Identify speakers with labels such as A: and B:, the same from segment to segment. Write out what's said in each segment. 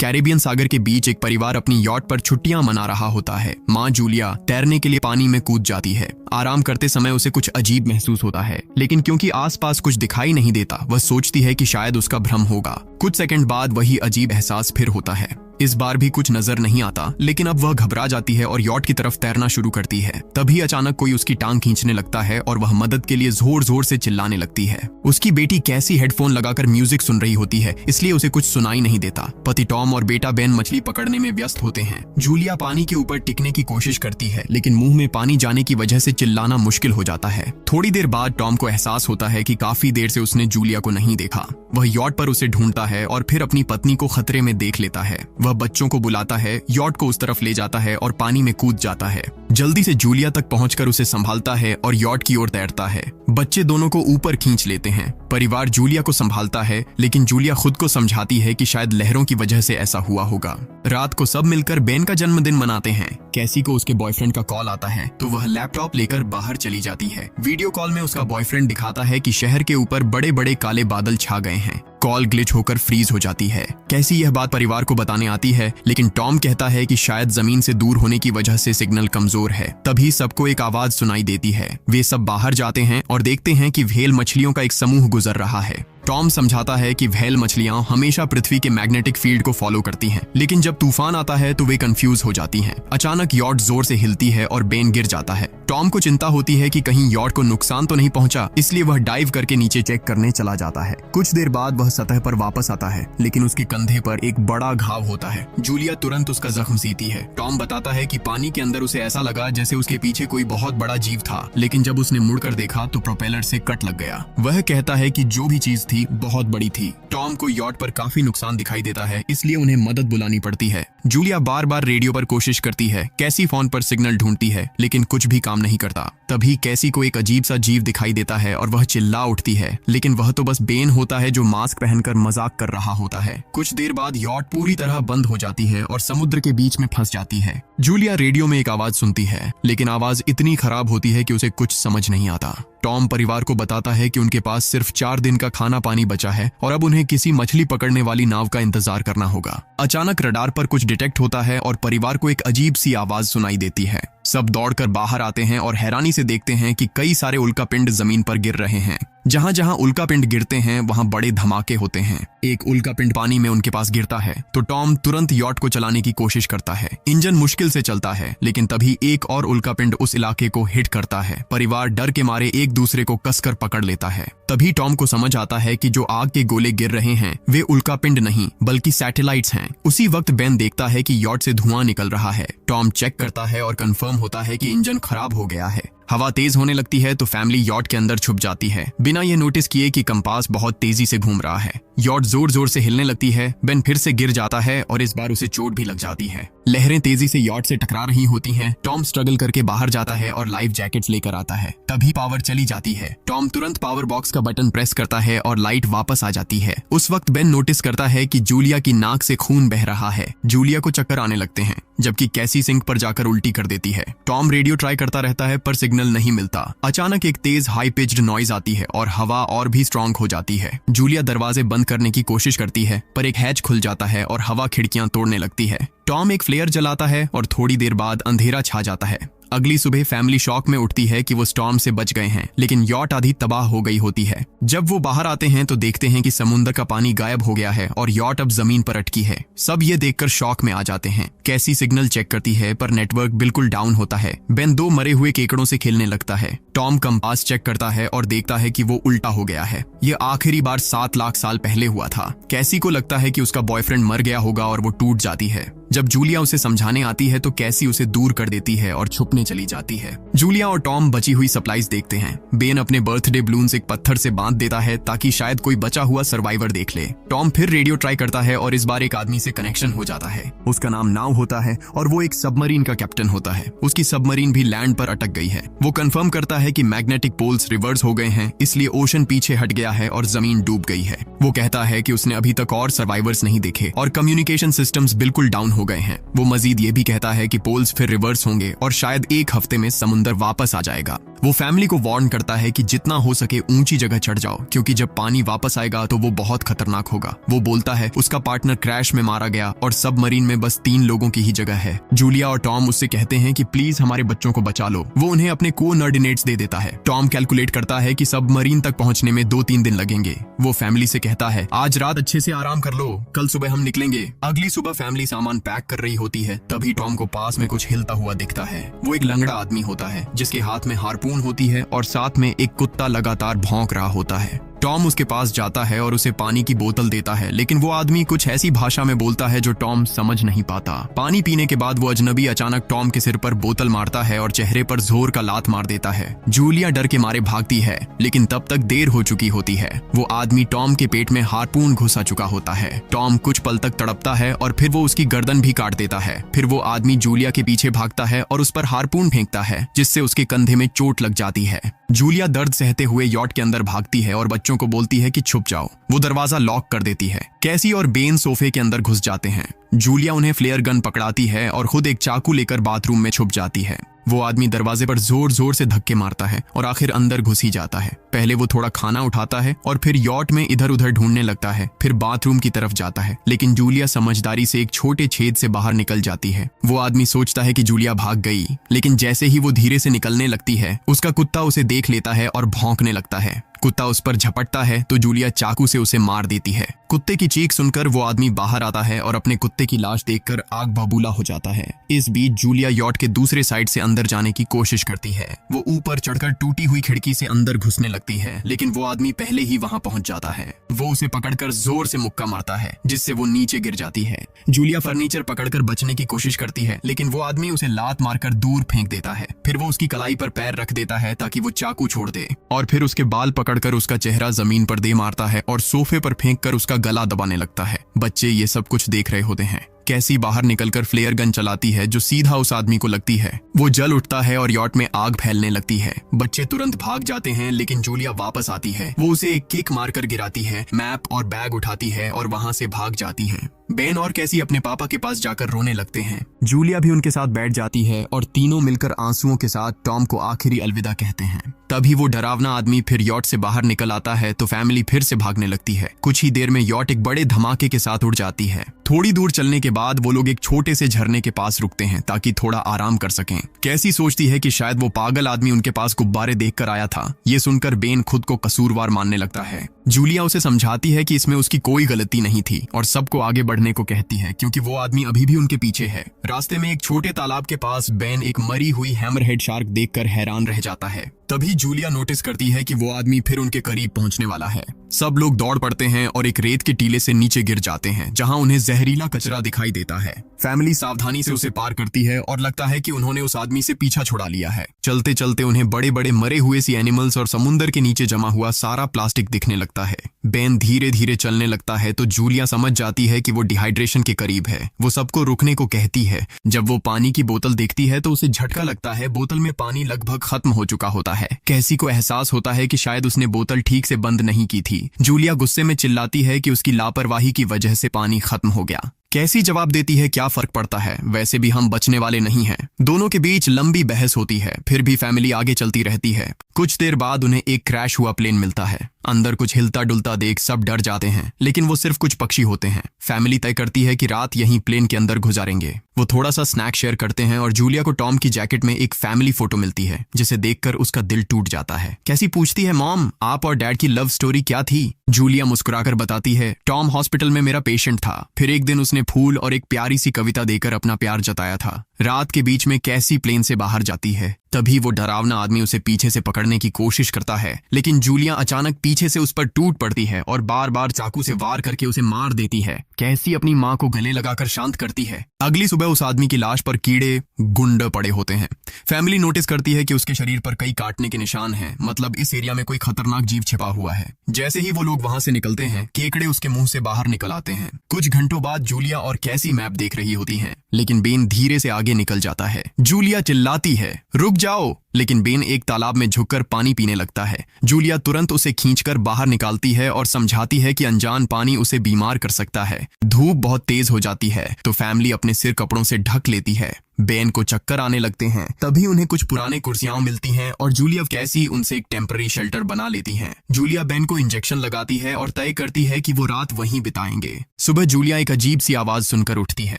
A: Caribbean सागर के बीच एक परिवार अपनी यॉट पर छुट्टियां मना रहा होता है। माँ जूलिया तैरने के लिए पानी में कूद जाती है। आराम करते समय उसे कुछ अजीब महसूस होता है, लेकिन क्योंकि आसपास कुछ दिखाई नहीं देता, वह सोचती है कि शायद उसका भ्रम होगा। कुछ सेकंड बाद वही अजीब एहसास फिर होता है। इस बार भी कुछ नजर नहीं आता, लेकिन अब वह घबरा जाती है और यॉट की तरफ तैरना शुरू करती है। तभी अचानक कोई उसकी टांग खींचने लगता है और वह मदद के लिए जोर जोर से चिल्लाने लगती है। उसकी बेटी कैसी हेडफोन लगाकर म्यूजिक सुन रही होती है, इसलिए उसे कुछ सुनाई नहीं देता। पति टॉम और बेटा बेन मछली पकड़ने में व्यस्त होते हैं। जूलिया पानी के ऊपर टिकने की कोशिश करती है, लेकिन मुंह में पानी जाने की वजह से चिल्लाना मुश्किल हो जाता है। थोड़ी देर बाद टॉम को एहसास होता है कि काफी देर से उसने जूलिया को नहीं देखा। वह यॉट पर उसे ढूंढता है और फिर अपनी पत्नी को खतरे में देख लेता है। वह बच्चों को बुलाता है, यॉट को उस तरफ ले जाता है और पानी में कूद जाता है। जल्दी से जूलिया तक पहुंचकर उसे संभालता है और यॉट की ओर तैरता है। बच्चे दोनों को ऊपर खींच लेते हैं। परिवार जूलिया को संभालता है, लेकिन जूलिया खुद को समझाती है कि शायद लहरों की वजह से ऐसा हुआ होगा। रात को सब मिलकर बेन का जन्मदिन मनाते हैं। कैसी को उसके बॉयफ्रेंड का कॉल आता है, तो वह लैपटॉप लेकर बाहर चली जाती है। वीडियो कॉल में उसका बॉयफ्रेंड दिखाता है कि शहर के ऊपर बड़े बड़े काले बादल छा गए हैं। कॉल ग्लिच होकर फ्रीज हो जाती है। कैसी यह बात परिवार को बताने आती है, लेकिन टॉम कहता है कि शायद जमीन से दूर होने की वजह से सिग्नल कमजोर है। तभी सबको एक आवाज सुनाई देती है। वे सब बाहर जाते हैं और देखते हैं कि व्हेल मछलियों का एक समूह गुजर रहा है। टॉम समझाता है कि व्हेल मछलियां हमेशा पृथ्वी के मैग्नेटिक फील्ड को फॉलो करती हैं, लेकिन जब तूफान आता है तो वे कंफ्यूज हो जाती हैं। अचानक यॉट जोर से हिलती है और बेन गिर जाता है। टॉम को चिंता होती है कि कहीं यॉट को नुकसान तो नहीं पहुंचा, इसलिए वह डाइव करके नीचे चेक करने चला जाता है। कुछ देर बाद वह सतह पर वापस आता है, लेकिन उसके कंधे पर एक बड़ा घाव होता है। जूलिया तुरंत उसका जख्म सीती है। टॉम बताता है कि पानी के अंदर उसे ऐसा लगा जैसे उसके पीछे कोई बहुत बड़ा जीव था, लेकिन जब उसने मुड़कर देखा तो प्रोपेलर से कट लग गया। वह कहता है कि जो भी चीज थी बहुत बड़ी थी। टॉम को यॉट पर काफी नुकसान दिखाई देता है, इसलिए उन्हें मदद बुलानी पड़ती है। जूलिया बार बार रेडियो पर कोशिश करती है। कैसी फोन पर सिग्नल ढूंढती है, लेकिन कुछ भी काम नहीं करता। तभी कैसी को एक अजीब सा जीव दिखाई देता है और वह चिल्ला उठती है, लेकिन वह तो बस बेन होता है जो मास्क पहनकर मजाक कर रहा होता है। कुछ देर बाद यॉट पूरी तरह बंद हो जाती है और समुद्र के बीच में फंस जाती है। जूलिया रेडियो में एक आवाज सुनती है, लेकिन आवाज इतनी खराब होती है कि उसे कुछ समझ नहीं आता। टॉम परिवार को बताता है कि उनके पास सिर्फ 4 दिन का खाना पानी बचा है और अब उन्हें किसी मछली पकड़ने वाली नाव का इंतजार करना होगा। अचानक रडार पर कुछ डिटेक्ट होता है और परिवार को एक अजीब सी आवाज सुनाई देती है। सब दौड़कर बाहर आते हैं और हैरानी से देखते हैं कि कई सारे उल्कापिंड जमीन पर गिर रहे हैं। जहां जहां उल्कापिंड गिरते हैं वहां बड़े धमाके होते हैं। एक उल्कापिंड पानी में उनके पास गिरता है तो टॉम तुरंत यॉट को चलाने की कोशिश करता है। इंजन मुश्किल से चलता है, लेकिन तभी एक और उल्कापिंड उस इलाके को हिट करता है। परिवार डर के मारे एक दूसरे को कसकर पकड़ लेता है। तभी टॉम को समझ आता है कि जो आग के गोले गिर रहे हैं वे उल्कापिंड नहीं बल्कि सैटेलाइट्स हैं। उसी वक्त बेन देखता है कि यॉट से धुआं निकल रहा है। टॉम चेक करता है और कंफर्म होता है कि इंजन खराब हो गया है। हवा तेज होने लगती है तो फैमिली यॉट के अंदर छुप जाती है, बिना यह नोटिस किए कि कंपास बहुत तेजी से घूम रहा है। यॉट जोर जोर से हिलने लगती है। बेन फिर से गिर जाता है और इस बार उसे चोट भी लग जाती है। लहरें तेजी से यॉट से टकरा रही होती हैं। टॉम स्ट्रगल करके बाहर जाता है और लाइफ जैकेट्स लेकर आता है। तभी पावर चली जाती है। टॉम तुरंत पावर बॉक्स का बटन प्रेस करता है और लाइट वापस आ जाती है। उस वक्त बेन नोटिस करता है कि जूलिया की नाक से खून बह रहा है। जूलिया को चक्कर आने लगते हैं, जबकि कैसी सिंक पर जाकर उल्टी कर देती है। टॉम रेडियो ट्राई करता रहता है पर सिग्नल नहीं मिलता। अचानक एक तेज हाई पिच्ड नॉइज आती है और हवा और भी स्ट्रॉन्ग हो जाती है। जूलिया दरवाजे बंद करने की कोशिश करती है, पर एक हैच खुल जाता है और हवा खिड़कियां तोड़ने लगती है। टॉम एक फ्लेयर जलाता है और थोड़ी देर बाद अंधेरा छा जाता है। अगली सुबह फैमिली शॉक में उठती है कि वो स्टॉर्म से बच गए हैं, लेकिन यॉट आधी तबाह हो गई होती है। जब वो बाहर आते हैं तो देखते हैं कि समुद्र का पानी गायब हो गया है और यॉट अब जमीन पर अटकी है। सब ये देखकर शॉक में आ जाते हैं। कैसी सिग्नल चेक करती है पर नेटवर्क बिल्कुल डाउन होता है। बेन 2 मरे हुए केकड़ों से खेलने लगता है। टॉम कंपास चेक करता है और देखता है कि वो उल्टा हो गया है। ये आखिरी बार 7 लाख साल पहले हुआ था। कैसी को लगता है कि उसका बॉयफ्रेंड मर गया होगा और वो टूट जाती है। जब जूलिया उसे समझाने आती है तो कैसी उसे दूर कर देती है और छुपने चली जाती है। जूलिया और टॉम बची हुई सप्लाईज देखते हैं। बेन अपने बर्थडे बलून्स एक पत्थर से बांध देता है ताकि शायद कोई बचा हुआ सर्वाइवर देख ले। टॉम फिर रेडियो ट्राई करता है और इस बार एक आदमी से कनेक्शन हो जाता है। उसका नाम नाव होता है और वो एक सबमरीन का कैप्टन होता है। उसकी सबमरीन भी लैंड पर अटक गई है। वो कंफर्म करता है कि मैग्नेटिक पोल्स रिवर्स हो गए हैं, इसलिए ओशन पीछे हट गया है और जमीन डूब गई है। वो कहता है कि उसने अभी तक और सर्वाइवर्स नहीं देखे और कम्युनिकेशन सिस्टम्स बिल्कुल डाउन हो गए हैं। वो मजीद ये भी कहता है कि पोल्स फिर रिवर्स होंगे और शायद एक हफ्ते में समुंदर वापस आ जाएगा। वो फैमिली को वार्न करता है कि जितना हो सके ऊंची जगह चढ़ जाओ, क्योंकि जब पानी वापस आएगा तो वो बहुत खतरनाक होगा। वो बोलता है उसका पार्टनर क्रैश में मारा गया और सबमरीन में बस 3 लोगों की ही जगह है। जूलिया और टॉम उससे कहते हैं कि प्लीज हमारे बच्चों को बचा लो। वो उन्हें अपने कोऑर्डिनेट्स दे देता है। टॉम कैलकुलेट करता है कि सबमरीन तक पहुंचने में 2-3 दिन लगेंगे। वो फैमिली से कहता है आज रात अच्छे से आराम कर लो, कल सुबह हम निकलेंगे। अगली सुबह फैमिली सामान पैक कर रही होती है, तभी टॉम को पास में कुछ हिलता हुआ दिखता है। वो एक लंगड़ा आदमी होता है जिसके हाथ में हार्पून होती है और साथ में एक कुत्ता लगातार भौंक रहा होता है। टॉम उसके पास जाता है और उसे पानी की बोतल देता है, लेकिन वो आदमी कुछ ऐसी भाषा में बोलता है जो टॉम समझ नहीं पाता। पानी पीने के बाद वो अजनबी अचानक टॉम के सिर पर बोतल मारता है और चेहरे पर जोर का लात मार देता है। जूलिया डर के मारे भागती है, लेकिन तब तक देर हो चुकी होती है। वो आदमी टॉम के पेट में हार्पून घुसा चुका होता है। टॉम कुछ पल तक तड़पता है और फिर वो उसकी गर्दन भी काट देता है। फिर वो आदमी जूलिया के पीछे भागता है और उस पर हार्पून फेंकता है, जिससे उसके कंधे में चोट लग जाती है। जूलिया दर्द सहते हुए यॉट के अंदर भागती है और बच्चों को बोलती है कि छुप जाओ। वो दरवाजा लॉक कर देती है। कैसी और बेन सोफे के अंदर घुस जाते हैं। जूलिया उन्हें फ्लेयर गन पकड़ाती है और खुद एक चाकू लेकर बाथरूम में छुप जाती है। वो आदमी दरवाजे पर जोर जोर से धक्के मारता है और आखिर अंदर घुस ही जाता है। पहले वो थोड़ा खाना उठाता है और फिर यॉट में इधर उधर ढूंढने लगता है, फिर बाथरूम की तरफ जाता है, लेकिन जूलिया समझदारी से एक छोटे छेद से बाहर निकल जाती है। वो आदमी सोचता है कि जूलिया भाग गई, लेकिन जैसे ही वो धीरे से निकलने लगती है, उसका कुत्ता उसे देख लेता है और भौंकने लगता है। कुत्ता उस पर झपटता है तो जूलिया चाकू से उसे मार देती है। कुत्ते की चीख सुनकर वो आदमी बाहर आता है और अपने कुत्ते की लाश देखकर आग बबूला हो जाता है। इस बीच जूलिया यॉट के दूसरे साइड से अंदर जाने की कोशिश करती है। वो ऊपर चढ़कर टूटी हुई खिड़की से अंदर घुसने लगती है, लेकिन वो आदमी पहले ही वहां पहुंच जाता है। वो उसे पकड़कर जोर से मुक्का मारता है, जिससे वो नीचे गिर जाती है। जूलिया फर्नीचर पकड़कर बचने की कोशिश करती है, लेकिन वो आदमी उसे लात मारकर दूर फेंक देता है। फिर वो उसकी कलाई पर पैर रख देता है ताकि वो चाकू छोड़ दे, और फिर उसके बाल पकड़कर उसका चेहरा जमीन पर दे मारता है और सोफे पर फेंक कर उसका गला दबाने लगता है। बच्चे ये सब कुछ देख रहे होते हैं। कैसी बाहर निकलकर फ्लेयर गन चलाती है जो सीधा उस आदमी को लगती है। वो जल उठता है और यॉट में आग फैलने लगती है। बच्चे तुरंत भाग जाते हैं, लेकिन जूलिया वापस आती है। वो उसे एक किक मारकर गिराती है, मैप और बैग उठाती है और वहां से भाग जाती है। बेन और कैसी अपने पापा के पास जाकर रोने लगते हैं। जूलिया भी उनके साथ बैठ जाती है और तीनों मिलकर आंसुओं के साथ टॉम को आखिरी अलविदा कहते हैं। तभी वो डरावना आदमी फिर यॉट से बाहर निकल आता है तो फैमिली फिर से भागने लगती है। कुछ ही देर में यॉट एक बड़े धमाके के साथ उड़ जाती है। थोड़ी दूर चलने के बाद वो लोग एक छोटे से झरने के पास रुकते हैं ताकि थोड़ा आराम कर सकें। कैसी सोचती है कि शायद वो पागल आदमी उनके पास गुब्बारे देखकर आया था। ये सुनकर बेन खुद को कसूरवार मानने लगता है। जूलिया उसे समझाती है कि इसमें उसकी कोई गलती नहीं थी और सबको आगे बढ़ने को कहती है, क्योंकि वो आदमी अभी भी उनके पीछे है। रास्ते में एक छोटे तालाब के पास बेन एक मरी हुई हैमरहेड शार्क देखकर हैरान रह जाता है। तभी जूलिया नोटिस करती है कि वो आदमी फिर उनके करीब पहुंचने वाला है। सब लोग दौड़ पड़ते हैं और एक रेत के टीले से नीचे गिर जाते हैं, जहां उन्हें जहरीला कचरा दिखाई देता है। फैमिली सावधानी से उसे पार करती है और लगता है कि उन्होंने उस आदमी से पीछा छुड़ा लिया है। चलते चलते उन्हें बड़े बड़े मरे हुए सी एनिमल्स और समुंदर के नीचे जमा हुआ सारा प्लास्टिक दिखने लगता है। बेन धीरे धीरे चलने लगता है तो जूलिया समझ जाती है कि वो डिहाइड्रेशन के करीब है। वो सबको रुकने को कहती है। जब वो पानी की बोतल देखती है तो उसे झटका लगता है। बोतल में पानी लगभग खत्म हो चुका होता है। कैसी को एहसास होता है कि शायद उसने बोतल ठीक से बंद नहीं की थी। जूलिया गुस्से में चिल्लाती है कि उसकी लापरवाही की वजह से पानी खत्म हो गया। कैसी जवाब देती है, क्या फर्क पड़ता है, वैसे भी हम बचने वाले नहीं हैं। दोनों के बीच लंबी बहस होती है, फिर भी फैमिली आगे चलती रहती है। कुछ देर बाद उन्हें एक क्रैश हुआ प्लेन मिलता है। अंदर कुछ हिलता डुलता देख सब डर जाते हैं, लेकिन वो सिर्फ कुछ पक्षी होते हैं। फैमिली तय करती है कि रात यहीं प्लेन के अंदर गुजारेंगे। वो थोड़ा सा स्नैक शेयर करते हैं और जूलिया को टॉम की जैकेट में एक फैमिली फोटो मिलती है, जिसे देखकर उसका दिल टूट जाता है। कैसी पूछती है, मॉम आप और डैड की लव स्टोरी क्या थी? जूलिया मुस्कुराकर बताती है, टॉम हॉस्पिटल में मेरा पेशेंट था। फिर एक दिन उसने फूल और एक प्यारी सी कविता देकर अपना प्यार जताया था। रात के बीच में कैसी प्लेन से बाहर जाती है। तभी वो डरावना आदमी उसे पीछे से पकड़ने की कोशिश करता है, लेकिन जूलिया अचानक पीछे से उस पर टूट पड़ती है और बार बार चाकू से वार करके उसे मार देती है। कैसी अपनी माँ को गले लगाकर शांत करती है। अगली सुबह उस आदमी की लाश पर कीड़े गुंड पड़े होते हैं। फैमिली नोटिस करती है कि उसके शरीर पर कई काटने के निशान हैं, मतलब इस एरिया में कोई खतरनाक जीव छिपा हुआ है। जैसे ही वो लोग वहां से निकलते हैं, केकड़े उसके मुंह से बाहर निकल आते हैं। कुछ घंटों बाद जूलिया और कैसी मैप देख रही होती हैं, लेकिन बेन धीरे से आगे निकल जाता है। जूलिया चिल्लाती है, रुक जाओ, लेकिन बेन एक तालाब में झुककर पानी पीने लगता है। जूलिया तुरंत उसे खींचकर बाहर निकालती है और समझाती है कि अनजान पानी उसे बीमार कर सकता है। धूप बहुत तेज हो जाती है तो फैमिली अपने सिर कपड़ों से ढक लेती है। बेन को चक्कर आने लगते हैं। तभी उन्हें कुछ पुराने कुर्सियां मिलती हैं और जूलिया कैसी उनसे एक टेम्पररी शेल्टर बना लेती हैं। जूलिया बेन को इंजेक्शन लगाती है और तय करती है कि वो रात वहीं बिताएंगे। सुबह जूलिया एक अजीब सी आवाज सुनकर उठती है।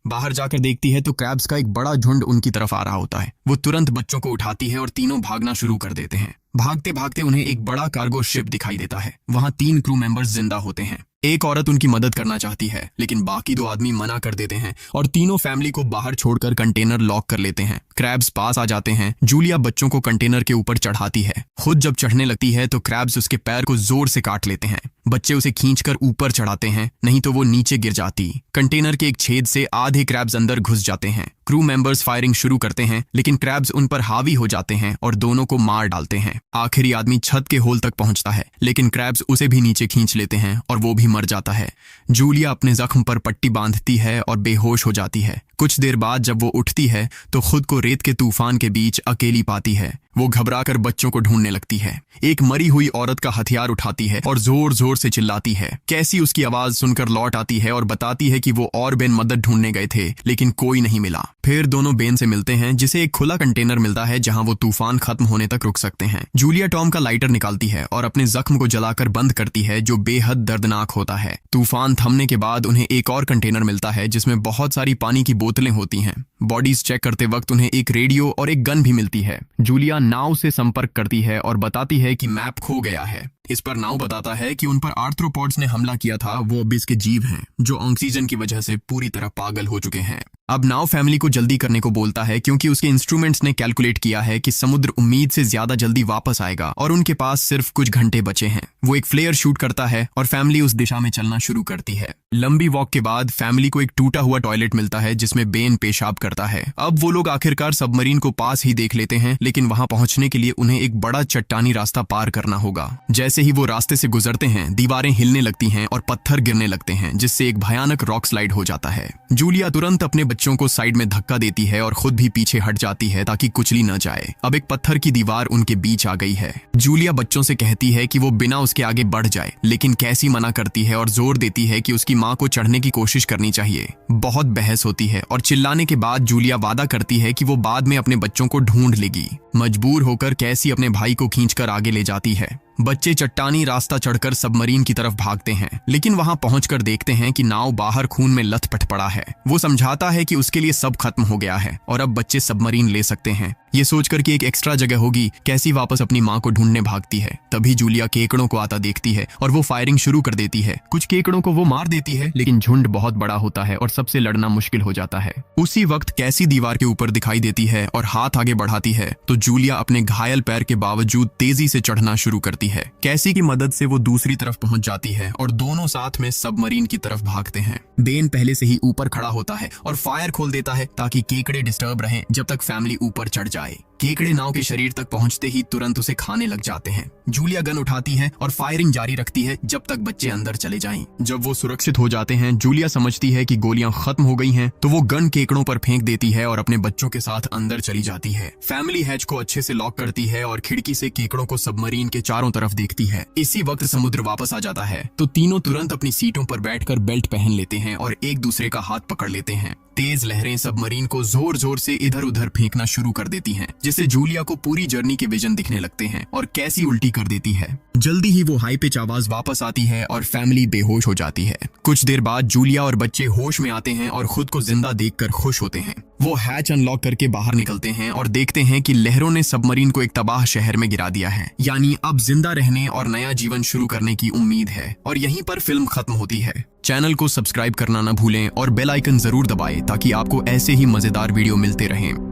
A: बाहर जाकर देखती है तो क्रैब्स का एक बड़ा झुंड उनकी तरफ आ रहा होता है। वो तुरंत बच्चों को उठाती है और तीनों भागना शुरू कर देते हैं। भागते भागते उन्हें एक बड़ा कार्गो शिप दिखाई देता है। वहां 3 क्रू मेंबर्स जिंदा होते हैं। एक औरत उनकी मदद करना चाहती है लेकिन बाकी 2 आदमी मना कर देते हैं और तीनों फैमिली को बाहर छोड़कर कंटेनर लॉक कर लेते हैं। क्रैब्स पास आ जाते हैं। जूलिया बच्चों को कंटेनर के ऊपर चढ़ाती है। खुद जब चढ़ने लगती है तो क्रैब्स उसके पैर को जोर से काट लेते हैं। बच्चे उसे खींचकर ऊपर चढ़ाते हैं, नहीं तो वो नीचे गिर जाती। कंटेनर के एक छेद से आधे क्रैब्स अंदर घुस जाते हैं। क्रू मेंबर्स फायरिंग शुरू करते हैं लेकिन क्रैब्स उन पर हावी हो जाते हैं और दोनों को मार डालते हैं। आखिरी आदमी छत के होल तक पहुंचता है लेकिन क्रैब्स उसे भी नीचे खींच लेते हैं और वो भी मर जाता है। जूलिया अपने जख्म पर पट्टी बांधती है और बेहोश हो जाती है। कुछ देर बाद जब वो उठती है तो खुद को रेत के तूफान के बीच अकेली पाती है। वो घबराकर बच्चों को ढूंढने लगती है। एक मरी हुई औरत का हथियार उठाती है और जोर जोर से चिल्लाती है। कैसी उसकी आवाज सुनकर लौट आती है और बताती है कि वो और बेन मदद ढूंढने गए थे लेकिन कोई नहीं मिला। फिर दोनों बेन से मिलते हैं जिसे एक खुला कंटेनर मिलता है जहां वो तूफान खत्म होने तक रुक सकते हैं। जूलिया टॉम का लाइटर निकालती है और अपने जख्म को जलाकर बंद करती है जो बेहद दर्दनाक होता है। तूफान थमने के बाद उन्हें एक और कंटेनर मिलता है जिसमें बहुत सारी पानी की बोतलें होती हैं। बॉडीज चेक करते वक्त उन्हें एक रेडियो और एक गन भी मिलती है। जूलिया नाव से संपर्क करती है और बताती है कि मैप खो गया है। इस पर नाव बताता है कि उन पर आर्थ्रोपॉड्स ने हमला किया था। वो अबिस के जीव हैं जो ऑक्सीजन की वजह से पूरी तरह पागल हो चुके हैं। अब नाव फैमिली को जल्दी करने को बोलता है क्योंकि उसके इंस्ट्रूमेंट्स ने कैलकुलेट किया है कि समुद्र उम्मीद से ज्यादा जल्दी वापस आएगा और उनके पास सिर्फ कुछ घंटे बचे हैं। वो एक फ्लेयर शूट करता है और फैमिली उस दिशा में चलना शुरू करती है। लंबी वॉक के बाद फैमिली को एक टूटा हुआ टॉयलेट मिलता है जिसमें बेन पेशाब करता है। अब वो लोग आखिरकार सबमरीन को पास ही देख लेते हैं लेकिन वहां पहुंचने के लिए उन्हें एक बड़ा चट्टानी रास्ता पार करना होगा। जैसे ही वो रास्ते से गुजरते हैं दीवारें हिलने लगती हैं और पत्थर गिरने लगते हैं जिससे एक भयानक रॉक स्लाइड हो जाता है। जूलिया तुरंत अपने बच्चों को साइड में धक्का देती है और खुद भी पीछे हट जाती है ताकि कुचली न जाए। अब एक पत्थर की दीवार उनके बीच आ गई है। जूलिया बच्चों से कहती है कि वो बिना उसके आगे बढ़ जाए लेकिन कैसी मना करती है और जोर देती है कि उसकी मां को चढ़ने की कोशिश करनी चाहिए। बहुत बहस होती है और चिल्लाने के बाद जूलिया वादा करती है कि वो बाद में अपने बच्चों को ढूंढ लेगी। मजबूर होकर कैसी अपने भाई को खींचकर आगे ले जाती है। बच्चे चट्टानी रास्ता चढ़कर सबमरीन की तरफ भागते हैं लेकिन वहां पहुंचकर देखते हैं कि नाव बाहर खून में लथपथ पड़ा है। वो समझाता है कि उसके लिए सब खत्म हो गया है और अब बच्चे सबमरीन ले सकते हैं। ये सोचकर कि एक एक्स्ट्रा जगह होगी कैसी वापस अपनी मां को ढूंढने भागती है। तभी जूलिया केकड़ों को आता देखती है और वो फायरिंग शुरू कर देती है। कुछ केकड़ों को वो मार देती है लेकिन झुंड बहुत बड़ा होता है और सबसे लड़ना मुश्किल हो जाता है। उसी वक्त कैसी दीवार के ऊपर दिखाई देती है और हाथ आगे बढ़ाती है तो जूलिया अपने घायल पैर के बावजूद तेजी से चढ़ना शुरू करती है। कैसी की मदद से वो दूसरी तरफ पहुंच जाती है और दोनों साथ में सबमरीन की तरफ भागते हैं। बेन पहले से ही ऊपर खड़ा होता है और फायर खोल देता है ताकि केकड़े डिस्टर्ब रहें जब तक फैमिली ऊपर चढ़ जाए। केकड़े नाव के शरीर तक पहुंचते ही तुरंत उसे खाने लग जाते हैं। जूलिया गन उठाती है और फायरिंग जारी रखती है जब तक बच्चे अंदर चले जाएं। जब वो सुरक्षित हो जाते हैं जूलिया समझती है कि गोलियां खत्म हो गई हैं तो वो गन केकड़ों पर फेंक देती है और अपने बच्चों के साथ अंदर चली जाती है। फैमिली हैच को अच्छे से लॉक करती है और खिड़की से केकड़ों को सबमरीन के चारों तरफ देखती है। इसी वक्त समुद्र वापस आ जाता है तो तीनों तुरंत अपनी सीटों पर बैठकर बेल्ट पहन लेते हैं और एक दूसरे का हाथ पकड़ लेते हैं। तेज लहरें सबमरीन को जोर जोर से इधर उधर फेंकना शुरू कर देती हैं जिससे जूलिया को पूरी जर्नी के विजन दिखने लगते हैं और कैसी उल्टी कर देती है। जल्दी ही वो हाई पिच आवाज वापस आती है और फैमिली बेहोश हो जाती है। कुछ देर बाद जूलिया और बच्चे होश में आते हैं और खुद को जिंदा देखकर खुश होते हैं। वो हैच अनलॉक करके बाहर निकलते हैं और देखते हैं कि लहरों ने सबमरीन को एक तबाह शहर में गिरा दिया है। यानी अब जिंदा रहने और नया जीवन शुरू करने की उम्मीद है। और यहीं पर फिल्म खत्म होती है। चैनल को सब्सक्राइब करना न भूलें और बेल आइकन जरूर दबाएं ताकि आपको ऐसे ही मजेदार वीडियो मिलते रहें।